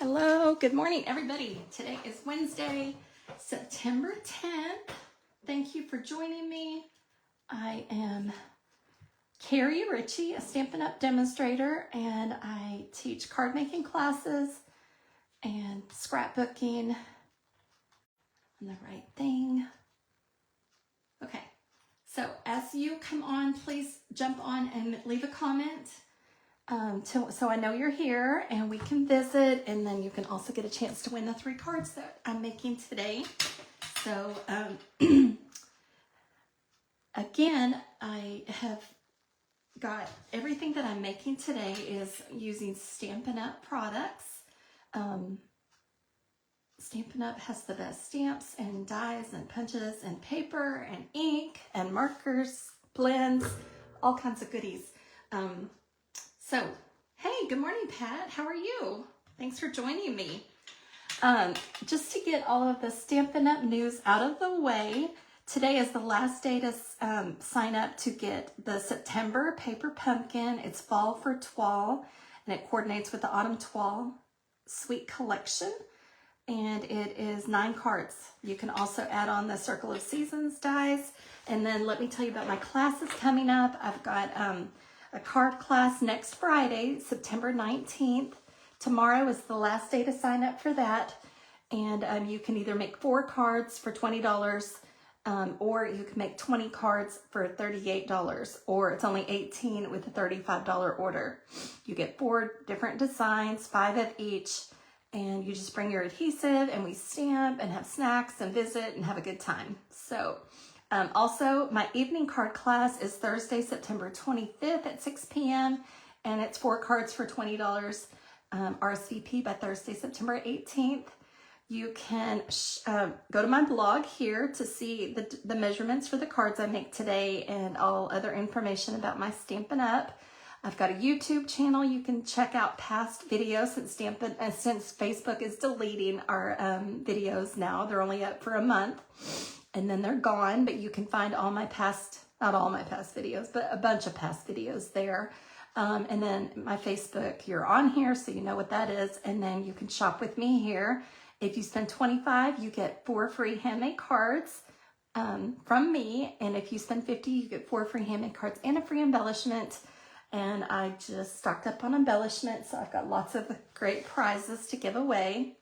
Hello, good morning, everybody. Today is Wednesday, September 10th. Thank you for joining me. I am Carrie Ritchie, a Stampin' Up! Demonstrator, and I teach card making classes and scrapbooking on the right thing. Okay, so as you come on, please jump on and leave a comment. So I know you're here and we can visit, and then you can also get a chance to win the 3 cards that I'm making today. So again, I have got everything that I'm making today is using Stampin' Up! Products. Stampin' Up! Has the best stamps and dies and punches and paper and ink and markers, blends, all kinds of goodies. So, hey, good morning, Pat. How are you? Thanks for joining me. Just to get all of the Stampin' Up! News out of the way, today is the last day to sign up to get the September Paper Pumpkin. It's Fall for Toile, and it coordinates with the Autumn Toile Sweet Collection, and it is 9 cards. You can also add on the Circle of Seasons dies, and then let me tell you about my classes coming up. I've got a card class next Friday, September 19th. Tomorrow is the last day to sign up for that. And you can either make 4 cards for $20, or you can make 20 cards for $38, or it's only $18 with a $35 order. You get 4 different designs, 5 of each, and you just bring your adhesive and we stamp and have snacks and visit and have a good time. So also, my evening card class is Thursday, September 25th at 6 p.m. and it's 4 cards for $20, RSVP by Thursday, September 18th. You can go to my blog here to see the measurements for the cards I make today and all other information about my Stampin' Up! I've got a YouTube channel. You can check out past videos since Facebook is deleting our videos now. They're only up for a month. And then they're gone, but you can find all my past, not all my past videos, but a bunch of past videos there. And then my Facebook, you're on here, so you know what that is. And then you can shop with me here. If you spend $25, you get 4 free handmade cards from me. And if you spend $50, you get 4 free handmade cards and a free embellishment. And I just stocked up on embellishment, so I've got lots of great prizes to give away.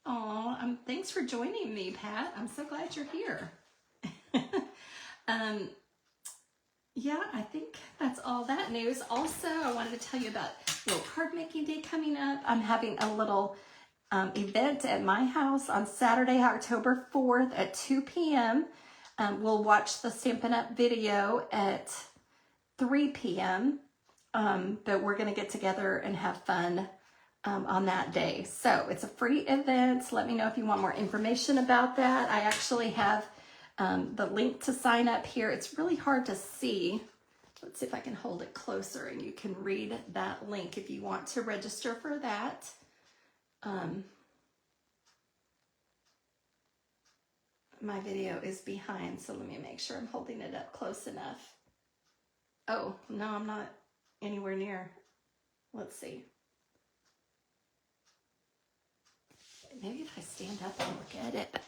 Aw, thanks for joining me, Pat. I'm so glad you're here. Yeah, I think that's all that news. Also, I wanted to tell you about little card making day coming up. I'm having a little event at my house on Saturday, October 4th at 2 p.m. We'll watch the Stampin' Up! Video at 3 p.m. But we're going to get together and have fun on that day. So it's a free event. Let me know if you want more information about that. I actually have the link to sign up here. It's really hard to see. Let's see if I can hold it closer and you can read that link if you want to register for that. My video is behind, so let me make sure I'm holding it up close enough. Oh, no, I'm not anywhere near. Let's see. Maybe if I stand up and look at it.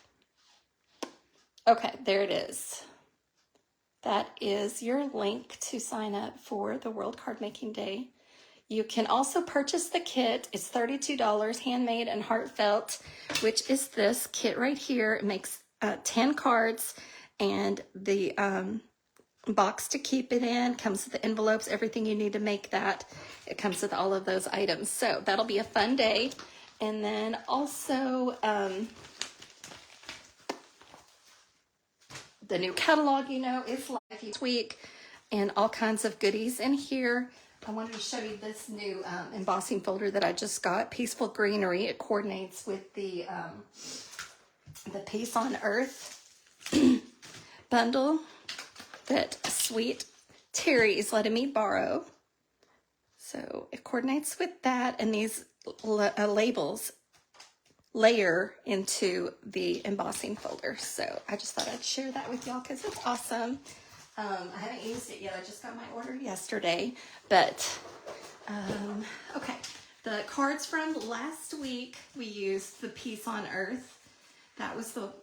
Okay, there it is. That is your link to sign up for the World Card Making Day. You can also purchase the kit. It's $32, handmade and heartfelt, which is this kit right here. It makes 10 cards, and the box to keep it in comes with the envelopes, everything you need to make that. It comes with all of those items. So that'll be a fun day. And then also the new catalog, you know, is live each week, and all kinds of goodies in here. I wanted to show you this new embossing folder that I just got, Peaceful Greenery. It coordinates with the Peace on Earth bundle that Sweet Terry is letting me borrow. So it coordinates with that, and these labels layer into the embossing folder. So I just thought I'd share that with y'all because it's awesome. I haven't used it yet. I just got my order yesterday. But, okay. the cards from last week, we used the Peace on Earth. That was the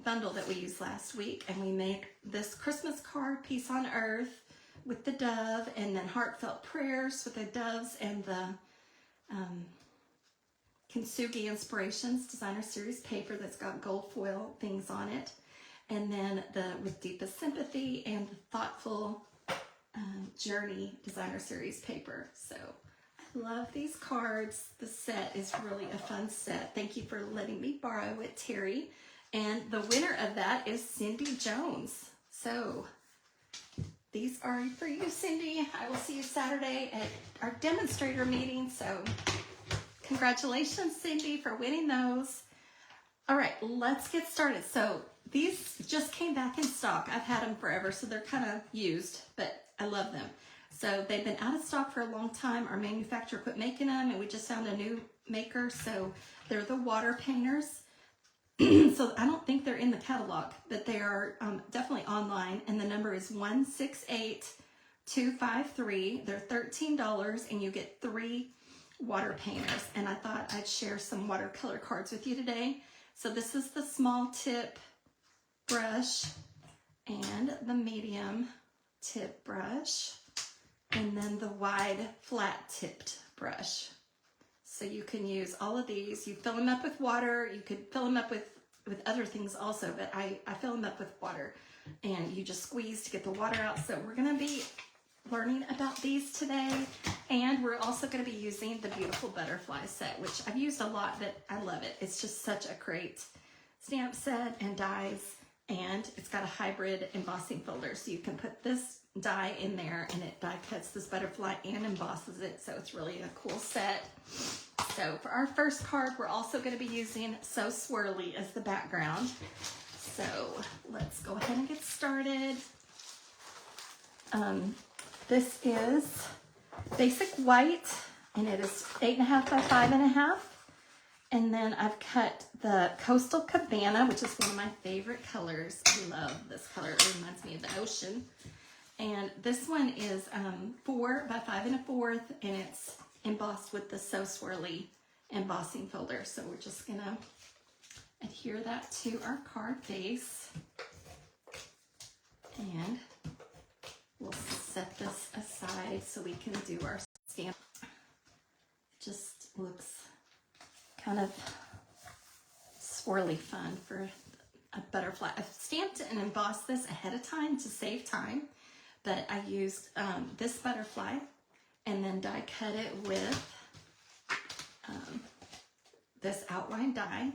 bundle that we used last week, and we made this Christmas card, Peace on Earth, with the dove, and then heartfelt prayers with the doves, and the Kintsugi Inspirations Designer Series paper that's got gold foil things on it, and then the with Deepest Sympathy and the Thoughtful Journey Designer Series paper. So I love these cards. The set is really a fun set. Thank you for letting me borrow it, Terry. And the winner of that is Cindy Jones. So these are for you, Cindy. I will see you Saturday at our demonstrator meeting. So congratulations, Cindy, for winning those. All right, let's get started. So these just came back in stock. I've had them forever, so they're kind of used, but I love them. So they've been out of stock for a long time. Our manufacturer quit making them, and we just found a new maker. So they're the Waterpainters. So I don't think they're in the catalog, but they are definitely online, and the number is 168253. They're $13, and you get 3 water painters. And I thought I'd share some watercolor cards with you today. So this is the small tip brush and the medium tip brush, and then the wide flat tipped brush. So you can use all of these. You fill them up with water. You could fill them up with other things also, but I fill them up with water, and you just squeeze to get the water out. So we're going to be learning about these today, and we're also going to be using the beautiful butterfly set, which I've used a lot, but I love it. It's just such a great stamp set and dies, and it's got a hybrid embossing folder, so you can put this die in there, and it die cuts this butterfly and embosses it. So it's really a cool set. So for our first card, we're also going to be using So Swirly as the background. So let's go ahead and get started. This is basic white, and it is 8.5 by 5.5. And then I've cut the Coastal Cabana, which is one of my favorite colors. I love this color. It reminds me of the ocean. And this one is 4 by 5 1/4, and it's embossed with the So Swirly embossing folder. So we're just gonna adhere that to our card base, and we'll set this aside so we can do our stamp. It just looks kind of swirly fun for a butterfly. I've stamped and embossed this ahead of time to save time, but I used this butterfly and then die cut it with this outline die,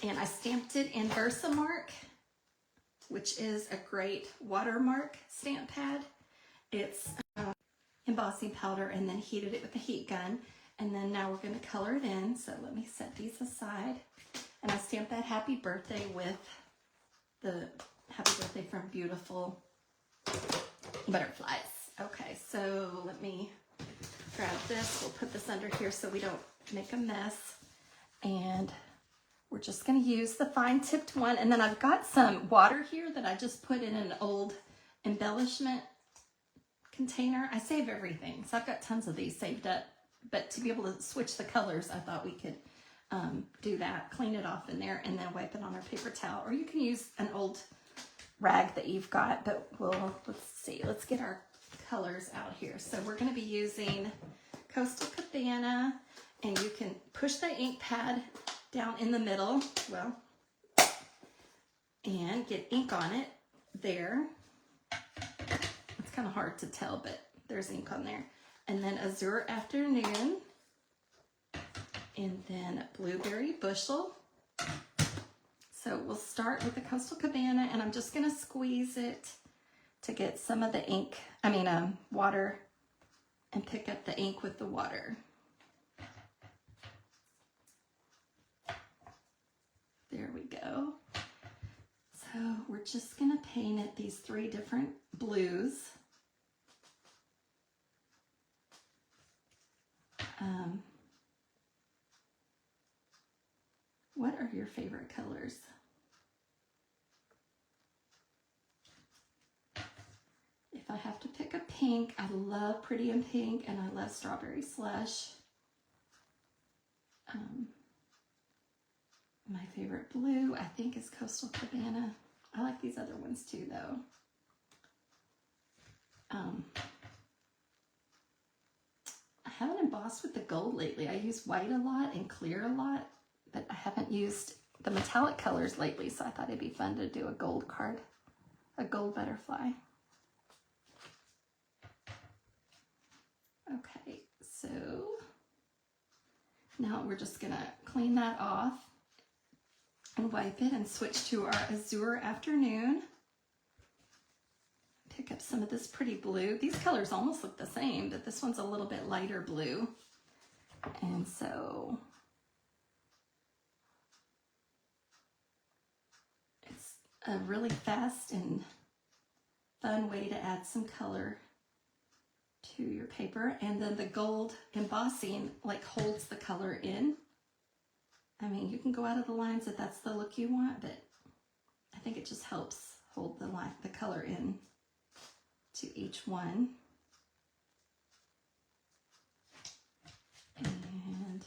and I stamped it in Versamark, which is a great watermark stamp pad. It's embossing powder, and then heated it with a heat gun, and then now we're going to color it in. So let me set these aside, and I stamped that happy birthday with the happy birthday from Beautiful Butterflies. Okay, so let me grab this. We'll put this under here so we don't make a mess. And we're just going to use the fine tipped one. And then I've got some water here that I just put in an old embellishment container. I save everything, so I've got tons of these saved up. But to be able to switch the colors, I thought we could do that, clean it off in there, and then wipe it on our paper towel. Or you can use an old rag that you've got, but let's see. Let's get our colors out here. So we're going to be using Coastal Cabana, and you can push the ink pad down in the middle, and get ink on it there. It's kind of hard to tell, but there's ink on there. And then Azure Afternoon, and then Blueberry Bushel. So we'll start with the Coastal Cabana, and I'm just going to squeeze it to get some of the ink, water, and pick up the ink with the water. There we go. So we're just going to paint it these 3 different blues. What are your favorite colors? If I have to pick a pink, I love Pretty in Pink, and I love Strawberry Slush. My favorite blue, I think, is Coastal Cabana. I like these other ones too, though. I haven't embossed with the gold lately. I use white a lot and clear a lot, but I haven't used the metallic colors lately, so I thought it'd be fun to do a gold card, a gold butterfly. Okay, so now we're just gonna clean that off and wipe it and switch to our Azure Afternoon. Pick up some of this pretty blue. These colors almost look the same, but this one's a little bit lighter blue. And so it's a really fast and fun way to add some color to your paper. And then the gold embossing like holds the color in. I mean, you can go out of the lines if that's the look you want, but I think it just helps hold the color in to each one. And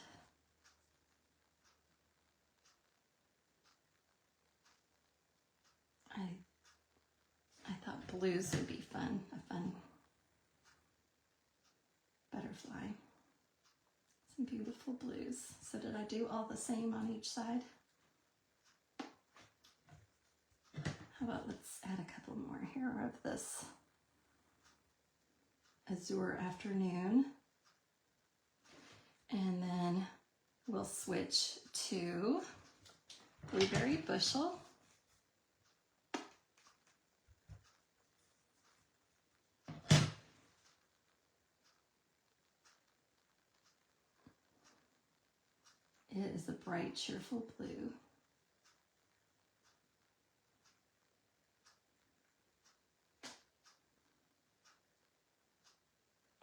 I thought blues would be fun, a fun butterfly. Some beautiful blues. So did I do all the same on each side? How about let's add a couple more here of this Azure Afternoon. And then we'll switch to Blueberry Bushel. It is a bright, cheerful blue.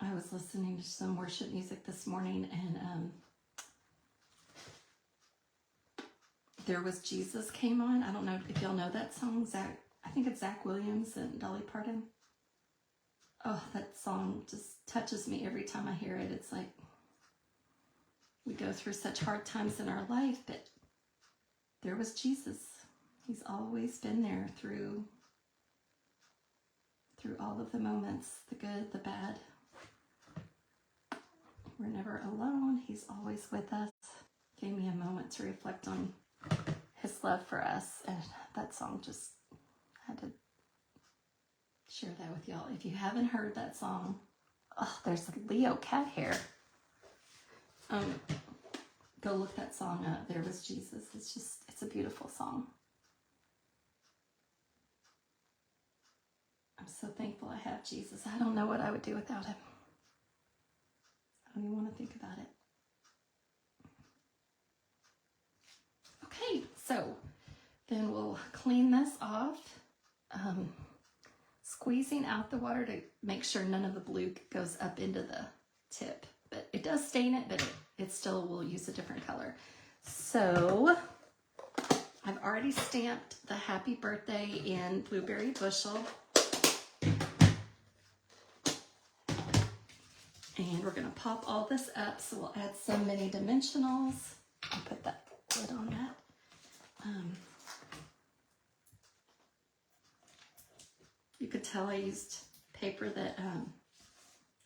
I was listening to some worship music this morning, and There Was Jesus came on. I don't know if y'all know that song. I think it's Zach Williams and Dolly Parton. Oh, that song just touches me every time I hear it. It's like we go through such hard times in our life, but there was Jesus. He's always been there through all of the moments, the good, the bad. We're never alone. He's always with us. Gave me a moment to reflect on his love for us, and that song just had to share that with y'all. If you haven't heard that song, oh, there's a Leo cat hair. Go look that song up. There Was Jesus. It's a beautiful song. I'm so thankful I have Jesus. I don't know what I would do without him. I don't even want to think about it. Okay, so then we'll clean this off, squeezing out the water to make sure none of the blue goes up into the tip. But it does stain it, but it still will use a different color. So I've already stamped the happy birthday in Blueberry Bushel. And we're going to pop all this up, so we'll add some mini dimensionals. I'll put that lid on that. You could tell I used paper that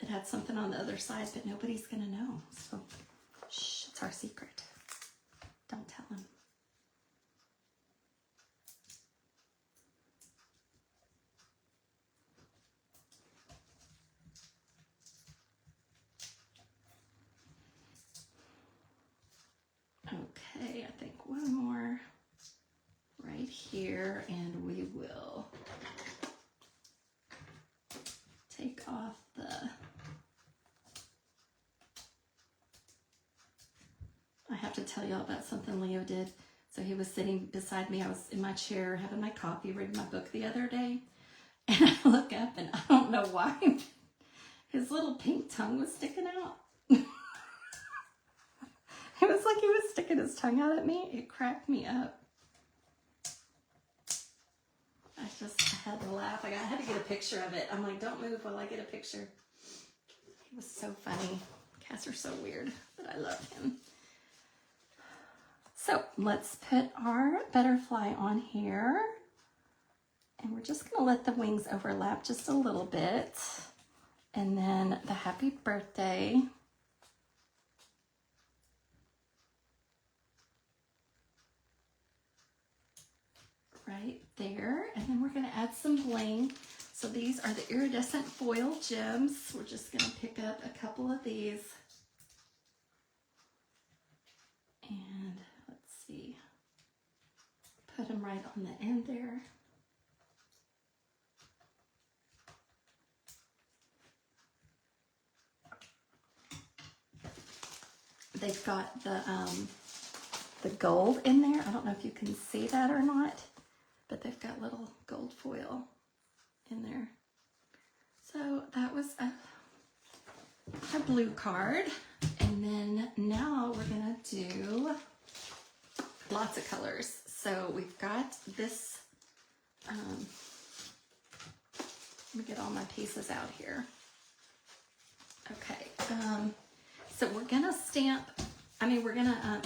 it had something on the other side, but nobody's going to know. So, shh, it's our secret. Don't tell him. Okay, I think one more right here, and we will take off I have to tell y'all about something Leo did. So he was sitting beside me. I was in my chair having my coffee, reading my book the other day, and I look up, and I don't know why, his little pink tongue was sticking out. It was like he was sticking his tongue out at me. It cracked me up. I had to laugh. I had to get a picture of it. I'm like, don't move while I get a picture. He was so funny. Cats are so weird, but I love him. So let's put our butterfly on here. And we're just gonna let the wings overlap just a little bit. And then the happy birthday. Right there. And then we're gonna add some bling. So these are the iridescent foil gems. We're just gonna pick up a couple of these. And let's see, put them right on the end there. They've got the gold in there. I don't know if you can see that or not, but they've got little gold foil in there. So that was a blue card. And then now we're gonna do lots of colors. So we've got this, let me get all my pieces out here. Okay, so we're gonna stamp, we're gonna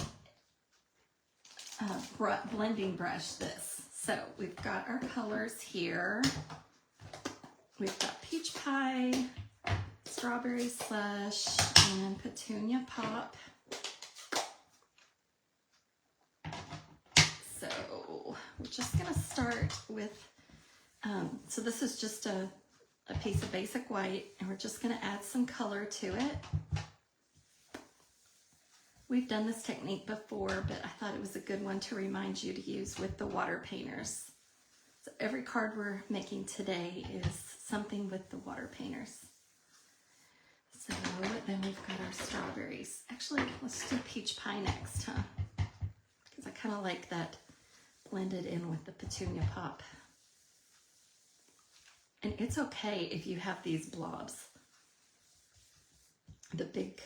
blending brush this. So we've got our colors here. We've got peach pie, strawberry slush, and petunia pop. So we're just gonna start with, so this is just a piece of basic white, and we're just gonna add some color to it. We've done this technique before, but I thought it was a good one to remind you to use with the Waterpainters. So every card we're making today is something with the Waterpainters. So then we've got our strawberries. Actually, let's do peach pie next, huh? Because I kind of like that blended in with the petunia pop. And it's okay if you have these blobs. The big,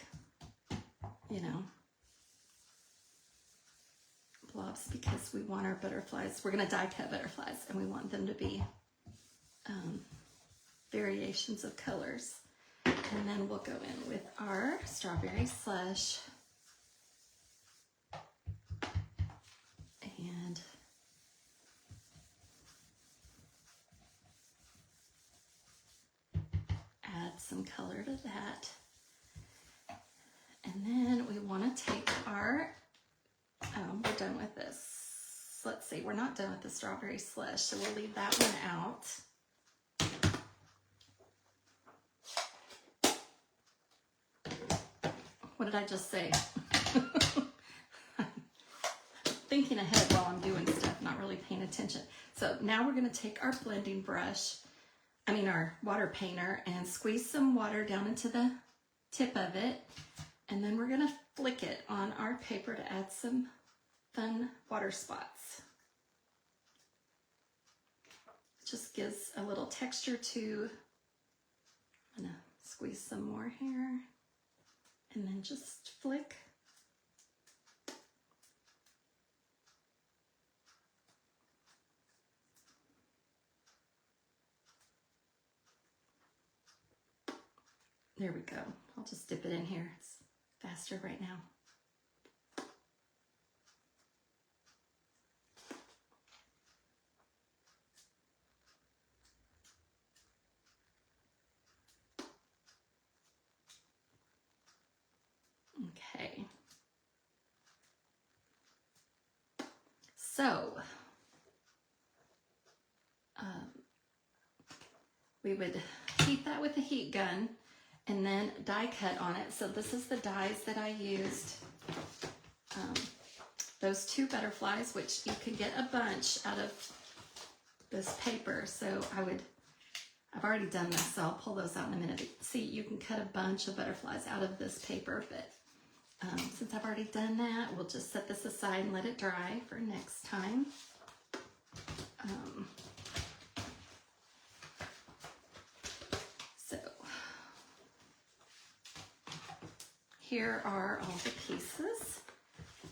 blobs, because we want our butterflies, we're going to die cut butterflies, and we want them to be variations of colors. And then we'll go in with our strawberry slush. And add some color to that. And then we want to take our, we're done with this. Let's see, we're not done with the strawberry slush, so we'll leave that one out. What did I just say? Thinking ahead while I'm doing stuff, not really paying attention. So now we're going to take our blending brush, our water painter, and squeeze some water down into the tip of it. And then we're going to flick it on our paper to add some fun water spots. Just gives a little texture to, I'm going to squeeze some more here. And then just flick. There we go. I'll just dip it in here. It's faster right now. Okay. So, we would heat that with a heat gun and then die cut on it. So this is the dies that I used. Those two butterflies, which you could get a bunch out of this paper. So I've already done this, so I'll pull those out in a minute. See, you can cut a bunch of butterflies out of this paper, but since I've already done that, we'll just set this aside and let it dry for next time. So here are all the pieces.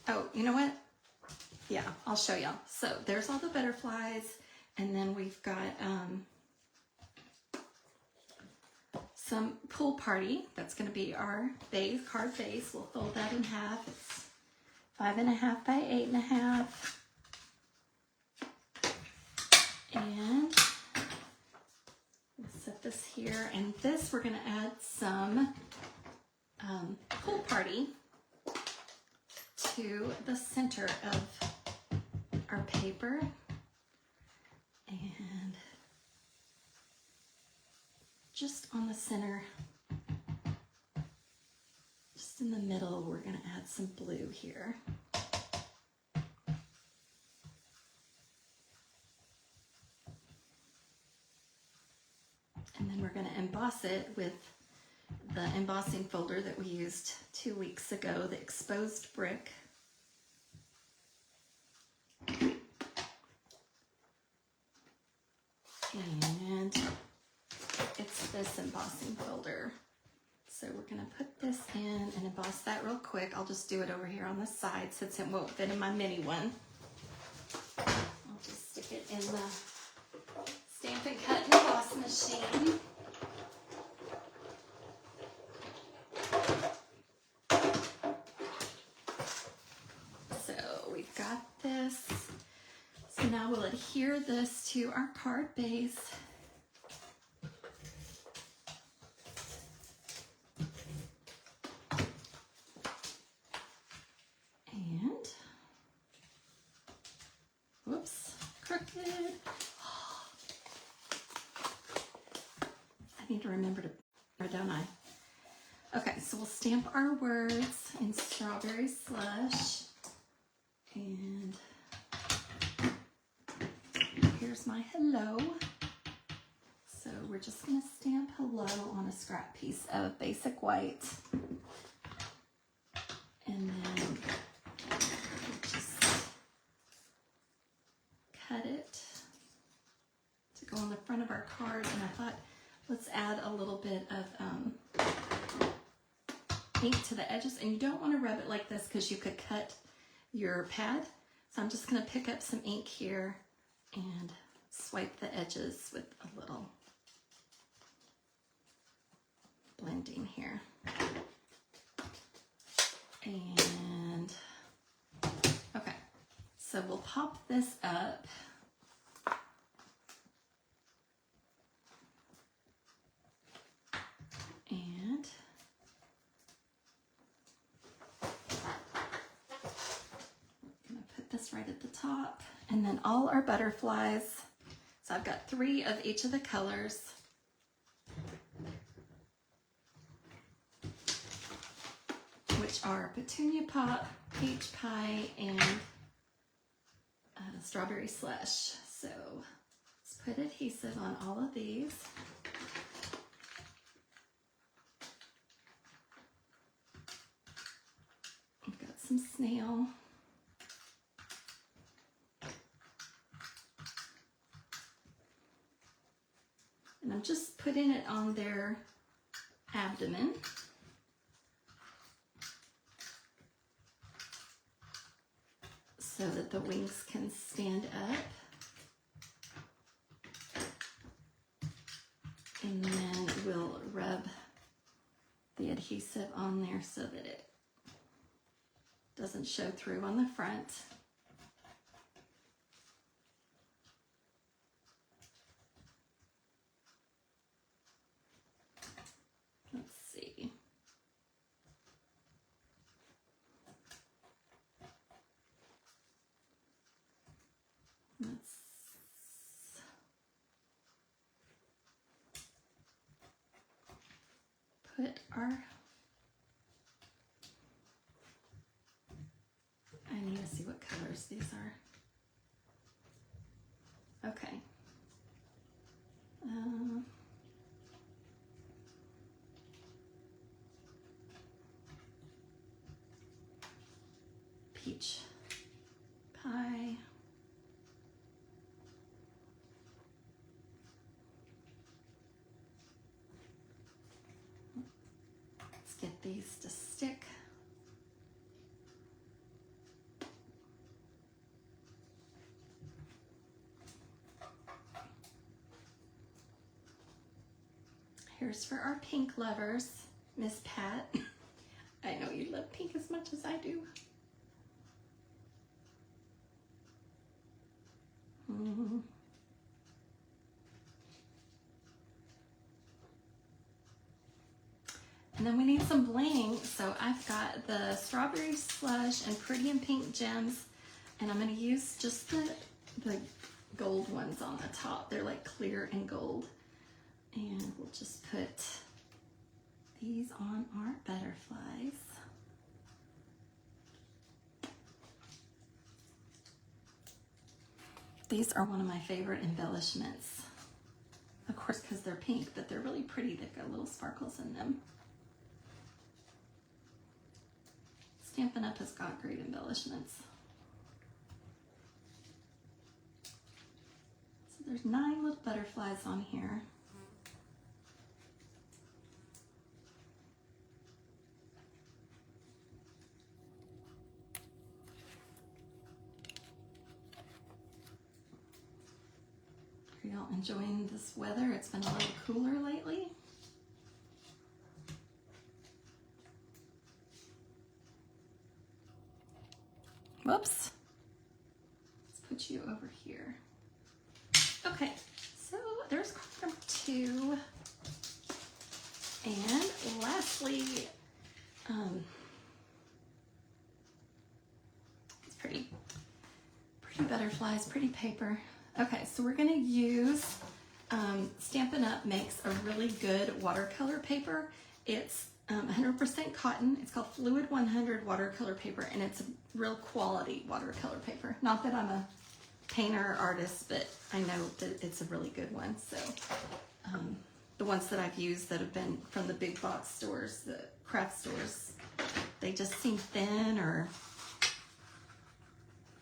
Oh, you know what? Yeah, I'll show y'all. So there's all the butterflies, and then we've got some pool party. That's going to be our base, card base. We'll fold that in half. It's 5.5 by 8.5. And we'll set this here. And this, we're gonna add some Pool Party to the center of our paper. And just on the center, just in the middle, we're gonna add some blue here. And then we're gonna emboss it with the embossing folder that we used 2 weeks ago, the exposed brick. And it's this embossing folder. So we're gonna put this in and emboss that real quick. I'll just do it over here on the side since it won't fit in my mini one. I'll just stick it in the Stamp and Cut and Emboss machine. So we've got this. So now we'll adhere this to our card base. And, whoops, crooked. I need to remember to, don't I? Okay, so we'll stamp our words in Strawberry Slush. And here's my hello. So we're just gonna stamp hello on a scrap piece of basic white. And then just cut it to go on the front of our card. And I thought, let's add a little bit of ink to the edges. And you don't want to rub it like this because you could cut your pad. So I'm just going to pick up some ink here and swipe the edges with a little blending here. And okay, so we'll pop this up. And I'm gonna put this right at the top. And then all our butterflies. So I've got 3 of each of the colors. Which are Petunia Pop, Peach Pie, and Strawberry Slush. So let's put adhesive on all of these. I've got some snail. And I'm just putting it on their abdomen. So that the wings can stand up. And then we'll rub the adhesive on there so that it doesn't show through on the front. Let's see. Let's put our, I need to see what colors these are. Okay. Peach pie. Let's get these to stick. Here's for our pink lovers, Miss Pat. I know you love pink as much as I do. And then we need some bling. So I've got the strawberry slush and pretty and pink gems. And I'm going to use just the gold ones on the top. They're like clear and gold. And we'll just put these on our butterflies. These are one of my favorite embellishments. Of course, because they're pink, but they're really pretty. They've got little sparkles in them. Stampin' Up! Has got great embellishments. So there's 9 little butterflies on here. Are y'all enjoying this weather? It's been a little cooler lately. Whoops. Let's put you over here. Okay, so there's card number 2. And lastly, it's pretty butterflies, pretty paper. Okay, so we're gonna use, Stampin' Up! Makes a really good watercolor paper. It's 100% cotton. It's called Fluid 100 watercolor paper, and it's a real quality watercolor paper. Not that I'm a painter or artist, but I know that it's a really good one. So the ones that I've used that have been from the big box stores, the craft stores, they just seem thin, or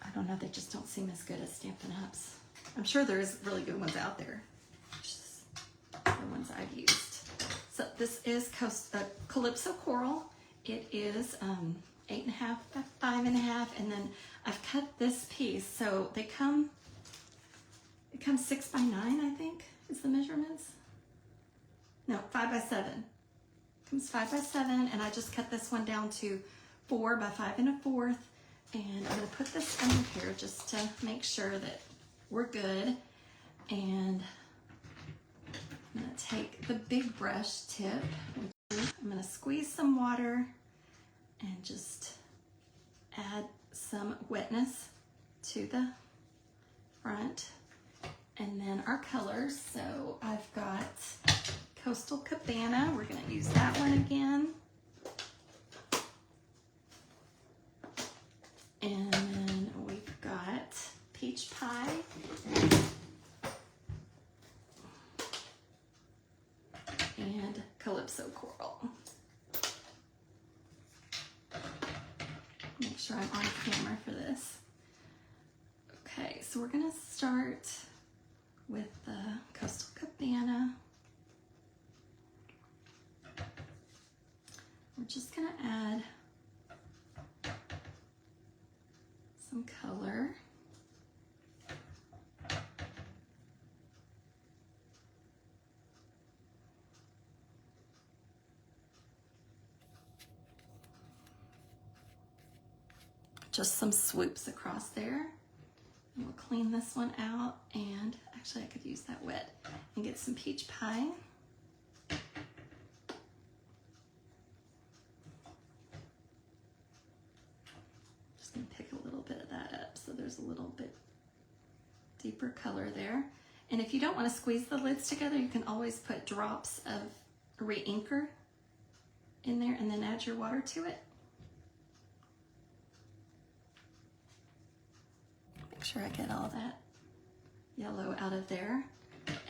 I don't know, they just don't seem as good as Stampin' Up's. I'm sure there's really good ones out there, just the ones I've used. So this is Calypso Coral. It is 8.5 by 5.5, and then I've cut this piece. So it comes 6 by 9, I think, is the measurements. No, 5 by 7. It comes 5 by 7, and I just cut this one down to 4 by 5 1/4. And I'm gonna put this under here just to make sure that we're good. And I'm gonna take the big brush tip. I'm gonna squeeze some water and just add some wetness to the front. And then our colors. So I've got Coastal Cabana. We're gonna use that one again. And then we've got Peach Pie. And Calypso Coral. Make sure I'm on camera for this. Okay, so we're gonna start with the Coastal Cabana. We're just gonna add some color. Just some swoops across there. And we'll clean this one out, and actually I could use that wet and get some Peach Pie. Just gonna pick a little bit of that up so there's a little bit deeper color there. And if you don't want to squeeze the lids together, you can always put drops of re-inker in there and then add your water to it. Make sure I get all that yellow out of there.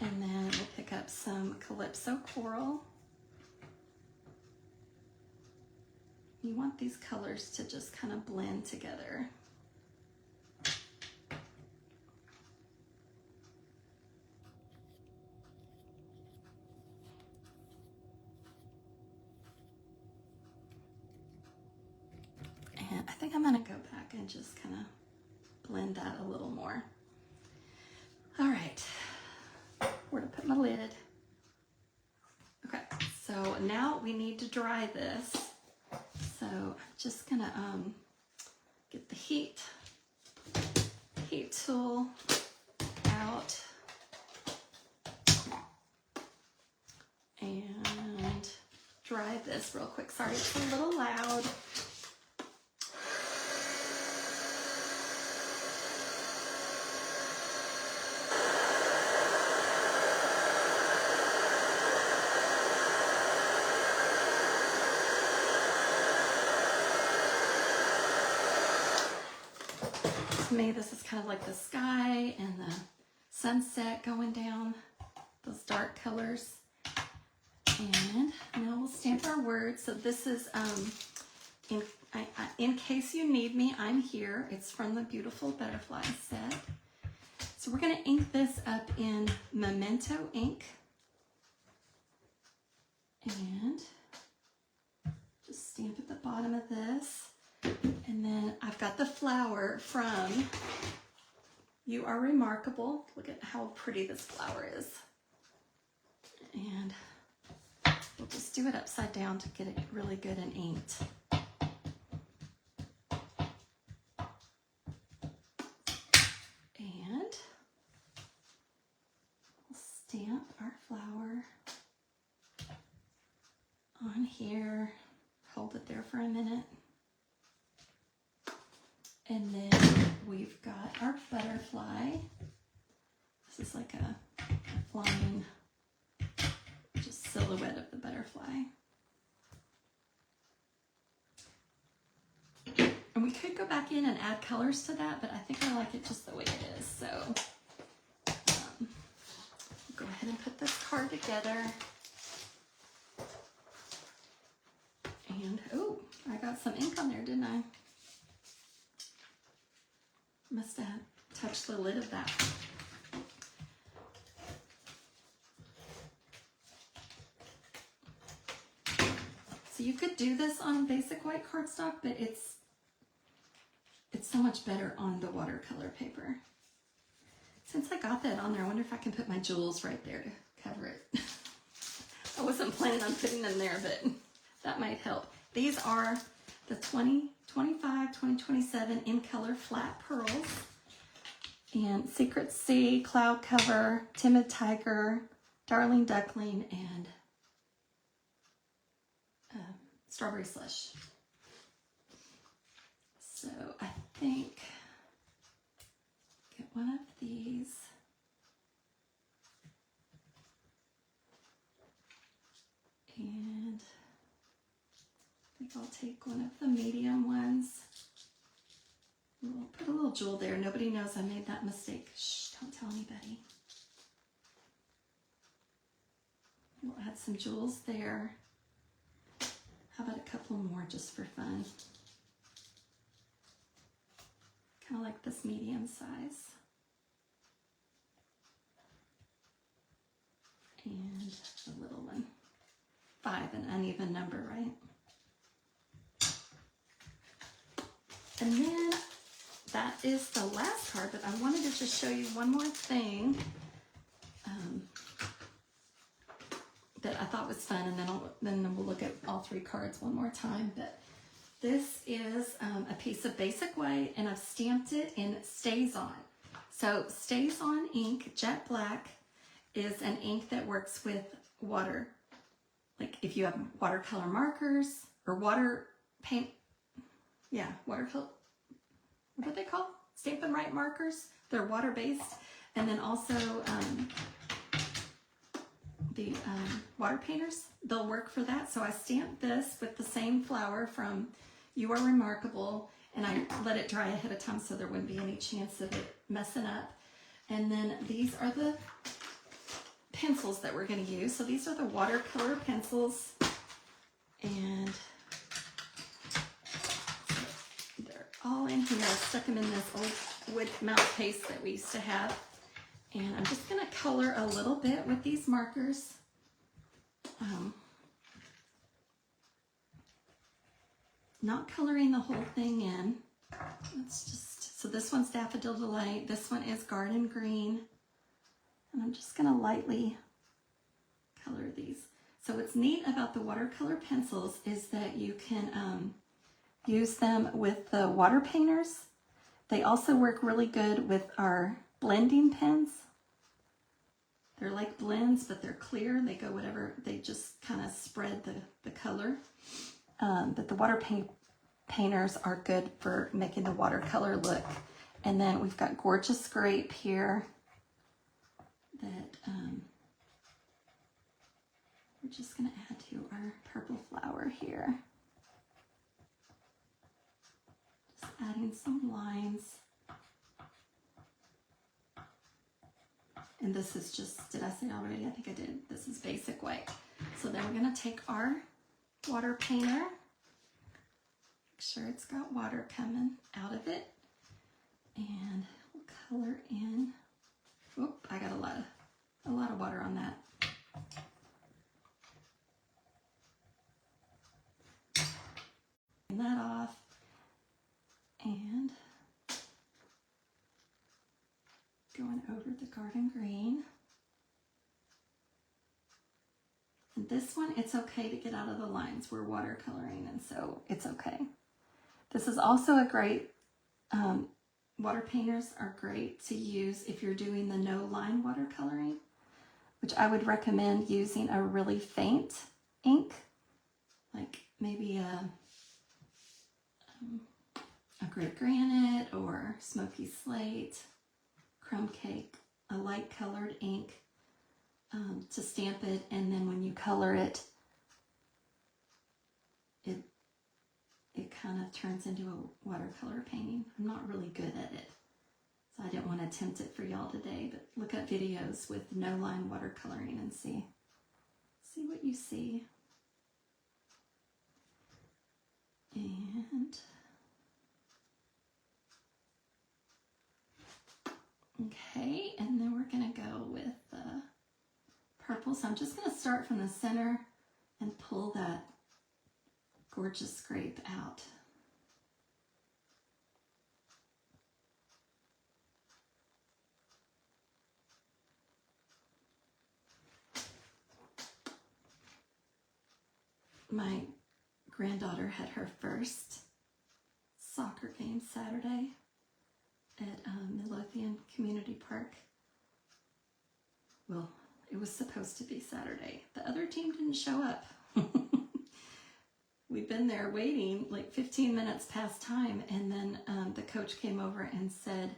And then we'll pick up some Calypso Coral. You want these colors to just kind of blend together. And I think I'm gonna go back and just kind of blend that a little more. All right, where to put my lid? Okay, so now we need to dry this. So I'm just gonna get the heat tool out and dry this real quick. Sorry, it's a little loud. To me, this is kind of like the sky and the sunset going down, those dark colors. And now we'll stamp our words. So this is, in case you need me, I'm here. It's from the Beautiful Butterfly set. So we're going to ink this up in Memento ink. And just stamp at the bottom of this. And then I've got the flower from You Are Remarkable. Look at how pretty this flower is. And we'll just do it upside down to get it really good and inked. And we'll stamp our flower on here. Hold it there for a minute. And then we've got our butterfly. This is like a flying, just silhouette of the butterfly. And we could go back in and add colors to that, but I think I like it just the way it is. So go ahead and put this card together. And, oh, I got some ink on there, didn't I? Must have touched the lid of that. So you could do this on basic white cardstock, but it's so much better on the watercolor paper. Since I got that on there, I wonder if I can put my jewels right there to cover it. I wasn't planning on putting them there, but that might help. These are the 2025, 2027 in color flat pearls. And Secret Sea, Cloud Cover, Timid Tiger, Darling Duckling, and Strawberry Slush. So I think get one of these. And I think I'll take one of the medium ones. We'll put a little jewel there. Nobody knows I made that mistake. Shh, don't tell anybody. We'll add some jewels there. How about a couple more just for fun? Kind of like this medium size. And the little one. 5, an uneven number, right? And then that is the last card, but I wanted to just show you one more thing that I thought was fun, and then we'll look at all 3 cards one more time. But this is a piece of basic white, and I've stamped it in Stays On. So Stays On ink, jet black, is an ink that works with water. Like if you have watercolor markers or water paint, yeah, watercolor, what are they called? Stampin' Write markers. They're water-based. And then also the water painters, they'll work for that. So I stamped this with the same flower from You Are Remarkable, and I let it dry ahead of time so there wouldn't be any chance of it messing up. And then these are the pencils that we're going to use. So these are the watercolor pencils, and they're all in here. I stuck them in this old wood mount case that we used to have. And I'm just going to color a little bit with these markers. Not coloring the whole thing in. Let's just, so this one's Daffodil Delight. This one is Garden Green. And I'm just going to lightly color these. So what's neat about the watercolor pencils is that you can use them with the water painters. They also work really good with our blending pens. They're like blends, but they're clear. They go whatever, they just kind of spread the color. But the Waterpainters are good for making the watercolor look. And then we've got Gorgeous Grape here that we're just going to add to our purple flower here. Just adding some lines. And this is just, did I say already? I think I did. This is basic white. So then we're going to take our water painter. Make sure it's got water coming out of it. And we'll color in. Oop, I got a lot of water on that. Clean that off. And going over the garden green. And this one, it's okay to get out of the lines. We're watercoloring, and so it's okay. This is also a great, water painters are great to use if you're doing the no line watercoloring, which I would recommend using a really faint ink, like maybe a great granite or smoky slate, crumb cake, a light colored ink to stamp it, and then when you color it, it kind of turns into a watercolor painting. I'm not really good at it, so I didn't want to attempt it for y'all today, but look at videos with no line watercoloring and see what you see. And okay, and then we're gonna go with purple. So I'm just gonna start from the center and pull that Gorgeous Grape out. My granddaughter had her first soccer game Saturday at Midlothian Community Park. Well, it was supposed to be Saturday. The other team didn't show up. We'd been there waiting like 15 minutes past time, and then the coach came over and said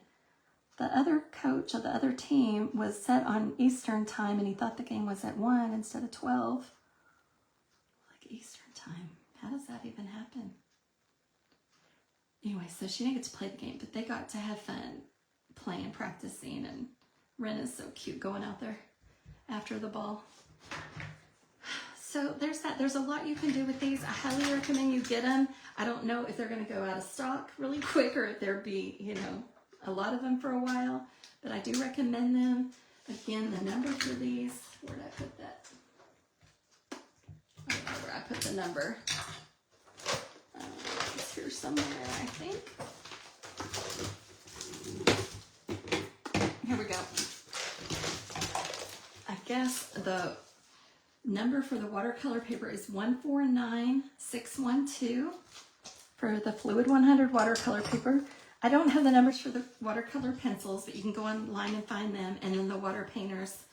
the other coach of the other team was set on Eastern time, and he thought the game was at 1 instead of 12. Like, Eastern time? How does that even happen? Anyway, so she didn't get to play the game, but they got to have fun playing, practicing, and Ren is so cute going out there after the ball. So there's that. There's a lot you can do with these. I highly recommend you get them. I don't know if they're going to go out of stock really quick or if there'll be, you know, a lot of them for a while, but I do recommend them. Again, the number for these, where did I put that? I don't know where I put the number. It's here somewhere, I think. Here we go. I guess the number for the watercolor paper is 149612 for the Fluid 100 watercolor paper. I don't have the numbers for the watercolor pencils, but you can go online and find them. And then the water painters,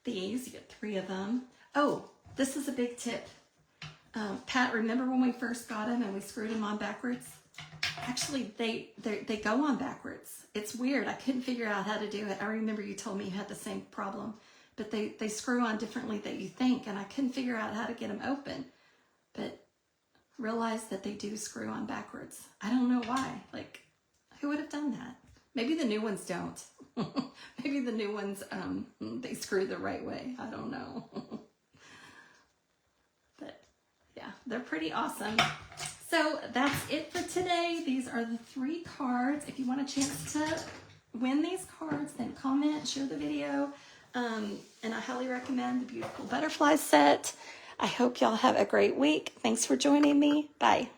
these, you get 3 of them. Oh, this is a big tip. Pat, remember when we first got them and we screwed them on backwards? Actually, they go on backwards. It's weird. I couldn't figure out how to do it. I remember you told me you had the same problem. But they screw on differently than you think, and I couldn't figure out how to get them open. But realized that they do screw on backwards. I don't know why. Like, who would have done that? Maybe the new ones don't. Maybe the new ones, they screw the right way. I don't know. But yeah, they're pretty awesome. So that's it for today. These are the 3 cards. If you want a chance to win these cards, then comment, share the video. And I highly recommend the Beautiful Butterfly set. I hope y'all have a great week. Thanks for joining me. Bye.